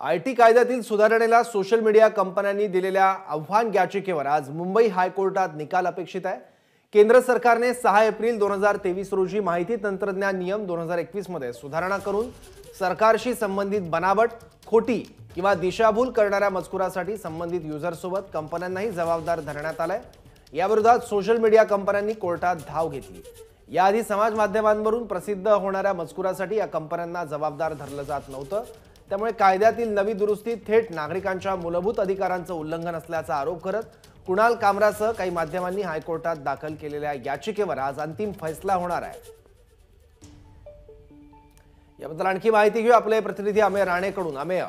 IT कायद्यातील सुधारणेला social media कंपन्यांनी दिलेल्या आव्हान याचिकेवर आज मुंबई हायकोर्टात निकाल अपेक्षित आहे। केंद्र सरकारने 6 एप्रिल 2023 रोजी माहिती तंत्रज्ञान नियम 2021 मध्ये सुधारणा करून सरकारशी संबंधित बनावट, खोटी किंवा दिशाभूल करणाऱ्या मजकुरासाठी संबंधित युजरसोबत कंपन्यांनाही जबाबदार धरण्यात आलंय। याविरोधात सोशल मीडिया कंपन्यांनी कोर्टात धाव घेतली। याआधी समाज माध्यमांवरून प्रसिद्ध होणाऱ्या मजकुरासाठी या कंपन्यांना जबाबदार धरलं जात नव्हतं। त्यामुळे कायद्यातील नवी दुरुस्ती थेट नागरिकांच्या मूलभूत अधिकारांचं उल्लंघन असल्याचा आरोप करत कुणाल कामरासह काही माध्यमांनी हायकोर्टात दाखल केलेल्या याचिकेवर आज अंतिम फैसला होणार आहे। याबद्दल आणखी माहिती घेऊ आपले प्रतिनिधी अमेय राणेकडून। अमेय,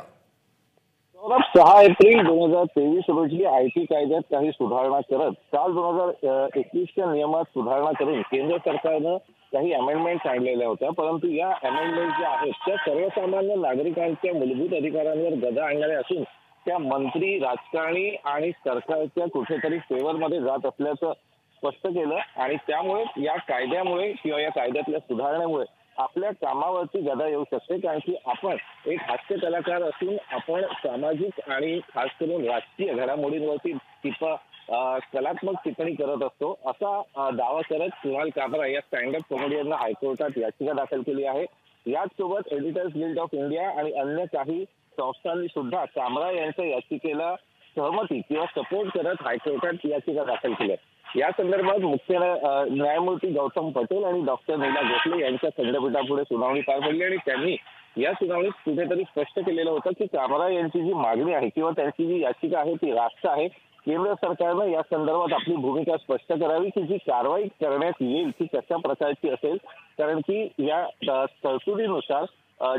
6 एप्रिल 2023 रोजी आयटी कायद्यात काही सुधारणा करत काल 2021च्या नियमात सुधारणा करून केंद्र सरकारनं काही अमेंडमेंट्स आणलेल्या होत्या। परंतु या अमेंडमेंट्स ज्या आहेत त्या सर्वसामान्य नागरिकांच्या मूलभूत अधिकारांवर गदा आणणाऱ्या असून त्या मंत्री, राजकारणी आणि सरकारच्या कुठेतरी फेवरमध्ये जात असल्याचं स्पष्ट केलं। आणि त्यामुळे या कायद्यामुळे किंवा या कायद्यातल्या सुधारणेमुळे आपल्या कामावरती गदा येऊ शकते। कारण की आपण एक हास्य कलाकार असून आपण सामाजिक आणि खास करून राजकीय घडामोडींवरती कलात्मक टिप्पणी करत असतो, असा दावा करत कुणाल कामरा या स्टँडअप कॉमेडियननं हायकोर्टात याचिका दाखल केली आहे। याचसोबत एडिटर्स गिल्ड ऑफ इंडिया आणि अन्य काही संस्थांनी सुद्धा कामरा यांच्या याचिकेला सहमती किंवा सपोर्ट करत हायकोर्टात याचिका दाखल केली आहे। या संदर्भात मुख्य न्यायमूर्ती गौतम पटेल आणि डॉक्टर नीला गोखले यांच्या खंडपीठापुढे सुनावणी पार पडली आणि त्यांनी या सुनावणीत कुठेतरी स्पष्ट केलेलं होतं की कामरा यांची जी मागणी आहे किंवा त्यांची जी याचिका आहे ती रास्त आहे। केंद्र सरकारनं या संदर्भात आपली भूमिका स्पष्ट करावी की जी कारवाई करण्यात येईल ती कशा प्रकारची असेल। कारण की या तरतुदीनुसार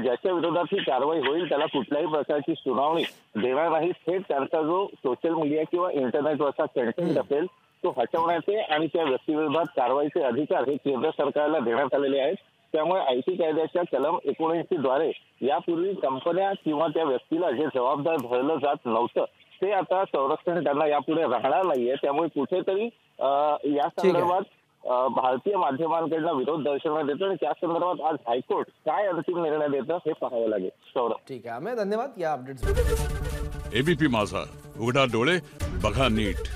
ज्याच्या विरोधात ही कारवाई होईल त्याला कुठल्याही प्रकारची सुनावणी देणार नाही। थेट त्यांचा जो सोशल मीडिया किंवा इंटरनेटवरचा कंटेंट असेल तो हटवण्याचे आणि त्या व्यक्तीविरोधात कारवाईचे अधिकार हे केंद्र सरकारला देण्यात आलेले आहेत। त्यामुळे आयटी कायद्याच्या कलम 79 द्वारे यापूर्वी कंपन्या किंवा त्या व्यक्तीला जे जबाबदार धरलं जात नव्हतं ते आता संरक्षण त्यांना यापुढे राहणार नाहीये। त्यामुळे कुठेतरी या संदर्भात भारतीय माध्यमांकडनं विरोध दर्शवण्यात येतो आणि त्या संदर्भात आज हायकोर्ट काय अंतिम निर्णय देतं हे पाहावं लागेल। सौरभ, ठीक आहे, धन्यवाद या अपडेट्स। एबीपी माझा, उघडा डोळे बघा नीट।